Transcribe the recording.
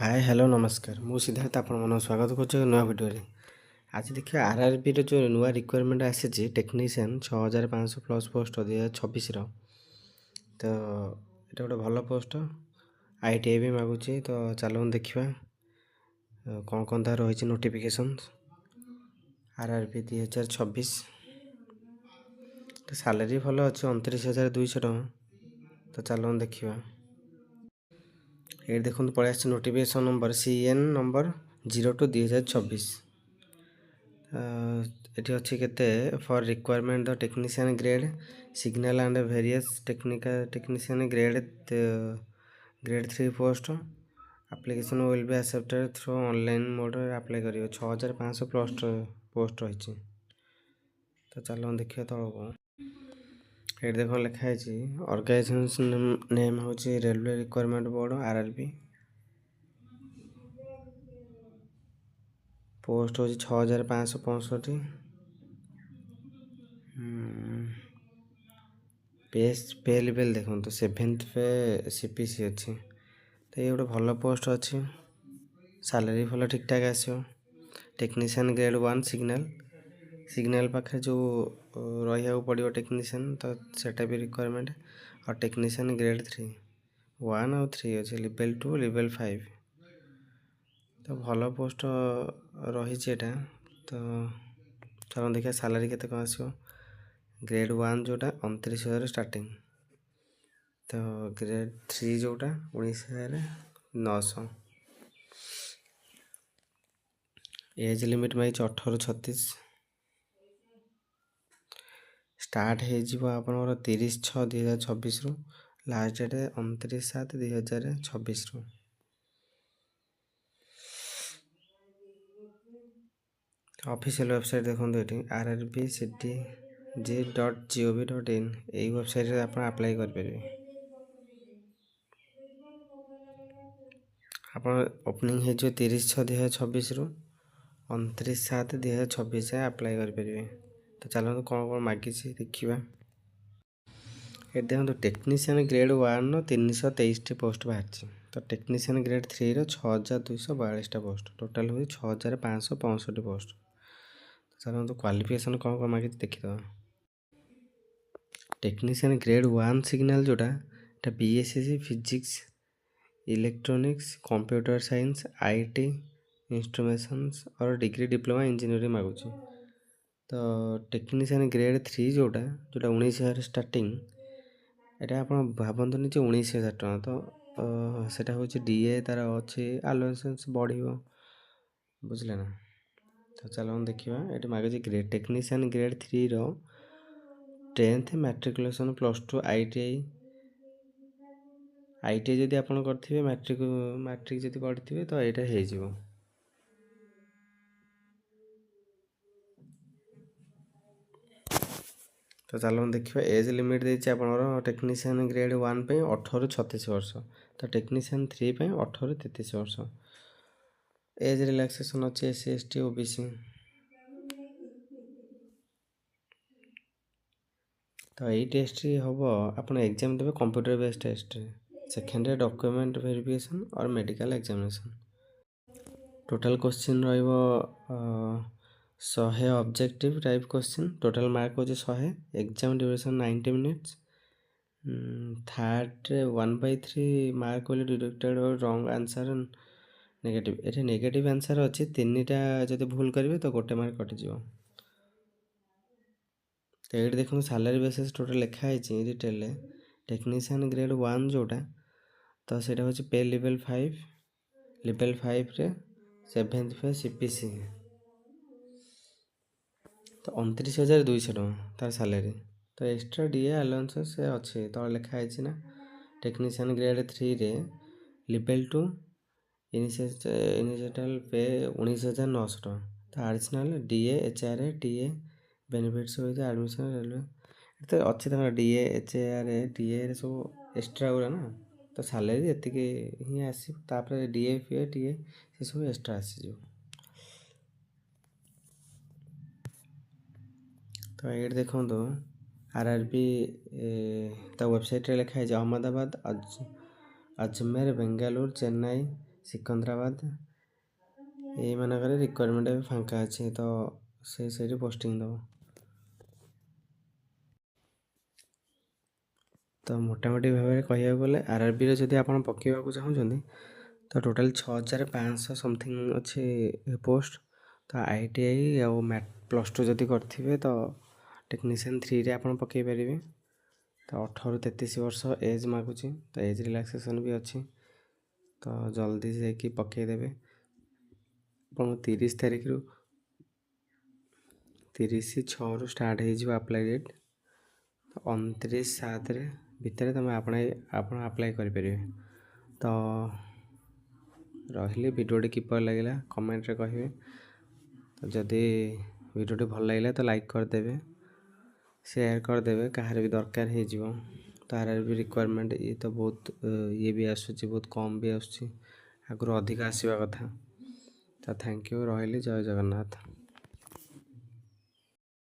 Hi hello नमस्कार मु सिद्धार्थ आपण मन स्वागत करुँ नुआ भिडियो आज देखिए आरआरबी जो नुआ रिक्वायरमेंट आसी टेक्नीशियन 6500 प्लस पोस्ट 2026 तो ये गोटे भल पोस्ट आईटीआई भी मागुची तो चलो देखा कौन कौन तार रही नोटिफिकेशन आरआरबी 2026 तो सैलरी भल अच्छे 29,200 टଙ୍କା तो चलो देखा ये देखो पड़े नोटिफिकेशन नंबर CN नंबर 02/2026 ये अच्छी के for requirement the technician grade signal and various technician grade 3 post application will be accepted through online mode apply करियो 6500 पोस्ट रही तो चलो देखिए तौक ये देखो लिखाई ऑर्गेनाइजेशन नेम हूँ railway requirement board RRB post हूँ 6565 पे लेवल देखो तो 7th पे CPC अच्छी तो ये गोटे भल पोस्ट अच्छी सैलरी भल ठीक ठाक आसो टेक्नीशियन ग्रेड 1 सिग्नल पाखे जो रहा पड़ो टेक्नीशियन तो सेटा भी रिक्वायरमेंट और टेक्नीशियन ग्रेड 3 1 और 3 अच्छे लेवल 2 लेवल 5 तो भल पोस्ट रही तो चलो देखिए सैलरी केते कौन आसो ग्रेड 1 जोटा 29,000 स्टार्टिंग तो ग्रेड 3 जोटा 19,900 एज लिमिट माइज 18-36 स्टार्ट हो 30/6/2026 रु लास्ट डेट 29/7/2026 रु ऑफिशियल वेबसाइट देखो ये rrbctg.gov.in यही वेबसाइट आप अप्लाई करेंगे आप ओपनिंग हो 30/6/2026 रु 29/7/2026 अप्लाई करेंगे तो चलो कौन कौन मागिश देखा ये देखो टेक्नीशियन ग्रेड 1 323 पोस्ट बाहर तो टेक्नीशियन ग्रेड 3 6,242 पोस्ट टोटाल हूँ 6,565 पोस्ट चलो तो क्वालिफिकेशन कौन कौन मागिश देखीद टेक्नीशियन ग्रेड 1 सिग्नल जोटा BSc physics electronics computer science IT इंस्ट्रूमेशंस और डिग्री डिप्लोमा इंजीनियरिंग मागुची तो टेक्नीशियन ग्रेड 3 जोटा 19,000 स्टार्टिंग एटा आप भावतुनि 19,000 टଙ୍କା तो सेटा हूँ DA तार अच्छे आलोवेंस बढ़ो बुझे ना तो चलो देखा ये मागे ग्रेड टेक्नीशियन ग्रेड 3 रो 10th मैट्रिकुलेसन +2 ITI जदि आप करेंगे मैट्रिक जदि पढ़ी तो यहाँ हो तो चलो देखा एज लिमिट देती आपंकर टेक्नीशियन ग्रेड 1 पे 18-36 वर्ष तो टेक्नीशियन 3 पे 18-33 वर्ष एज रिलैक्सेशन अच्छे SC ST OBC तो यही टेस्ट हम आप एग्जाम देवे computer based test second document verification और मेडिकल एग्जामिनेशन टोटल क्वेश्चन रही 100 objective type question total mark हो 100 exam duration 90 minutes third 1/3 mark वाले डिडक्टेड और रॉन्ग आंसर नेगेटिव ये नेगेटिव आंसर अच्छे 3टा जब भूल करेंगे तो गोटे मार्क कटिज तो ये देखो सैलरी बेसिस टोटल लिखाई डिटेल टेक्नीशियन ग्रेड 1 जोटा तो सेटा हूँ पे लेवल 5 रे 7th पे CPC तो 29,200 टଙ୍କା तार सैलरी तो एक्स्ट्रा DA अलाउंस से अच्छे तो लिखाई ना टेक्नीशियन ग्रेड 3 रे लेवल 2 इनिशियल पे 19,900 टଙ୍କା तो additional DA HRA TA benefits सहित एडमिशन रेलवे तो अच्छे DA HRA TA सब एक्स्ट्रा गुरा ना तो सैलरी ये ही आसपर DA FA TA से सब एक्स्ट्रा आसीज तो ये देखो आरआरबी तो वेबसाइट लिखाई अहमदाबाद अजमेर बेंगालुरु चेन्नई ସିକନ୍ଦରାବାଦ ଏଇମାନଙ୍କରେ ରିକ୍ୱାରମେଣ୍ଟ ଏବେ ଫାଙ୍କା ଅଛି, ତ ସେଇଠି ପୋଷ୍ଟିଂ ଦେବ। ତ ମୋଟାମୋଟି ଭାବରେ କହିବାକୁ ଗଲେ ଆର୍ଆର୍ବିରେ ଯଦି ଆପଣ ପକାଇବାକୁ ଚାହୁଁଛନ୍ତି ତ ଟୋଟାଲ୍ 6500 ସମଥିଙ୍ଗ ଅଛି ପୋଷ୍ଟ। ତ ITI ଆଉ +2 ଯଦି କରିଥିବେ ତ ଟେକ୍ନିସିଆନ୍ 3ରେ ଆପଣ ପକାଇ ପାରିବେ। ତ 18ରୁ 33 ବର୍ଷ ଏଜ୍ ମାଗୁଛି, ତ ଏଜ୍ ରିଲାକ୍ସେସନ୍ ବି ଅଛି। ତ ଜଲ୍ଦି ଯାଇକି ପକାଇଦେବେ। ଆପଣ 30/6ରୁ ଷ୍ଟାର୍ଟ ହେଇଯିବ ଆପ୍ଲାଏ ଡେଟ୍। 29/7 ଭିତରେ ଆପଣ ଆପ୍ଲାଏ କରିପାରିବେ। ତ ରହିଲି, ଭିଡ଼ିଓଟି କିପରି ଲାଗିଲା କମେଣ୍ଟରେ କହିବେ। ତ ଯଦି ଭିଡ଼ିଓଟି ଭଲ ଲାଗିଲା ତ ଲାଇକ୍ କରିଦେବେ, ସେୟାର କରିଦେବେ, କାହାର ବି ଦରକାର ହେଇଯିବ। ତ ଆର୍ଆର୍ବି ରିକ୍ୱାରମେଣ୍ଟ ଇଏ ତ ବହୁତ ଇଏ ବି ଆସୁଛି, ବହୁତ କମ୍ ବି ଆସୁଛି, ଆଗରୁ ଅଧିକ ଆସିବା କଥା। ତ ଥ୍ୟାଙ୍କ ୟୁ, ରହିଲି, ଜୟ ଜଗନ୍ନାଥ।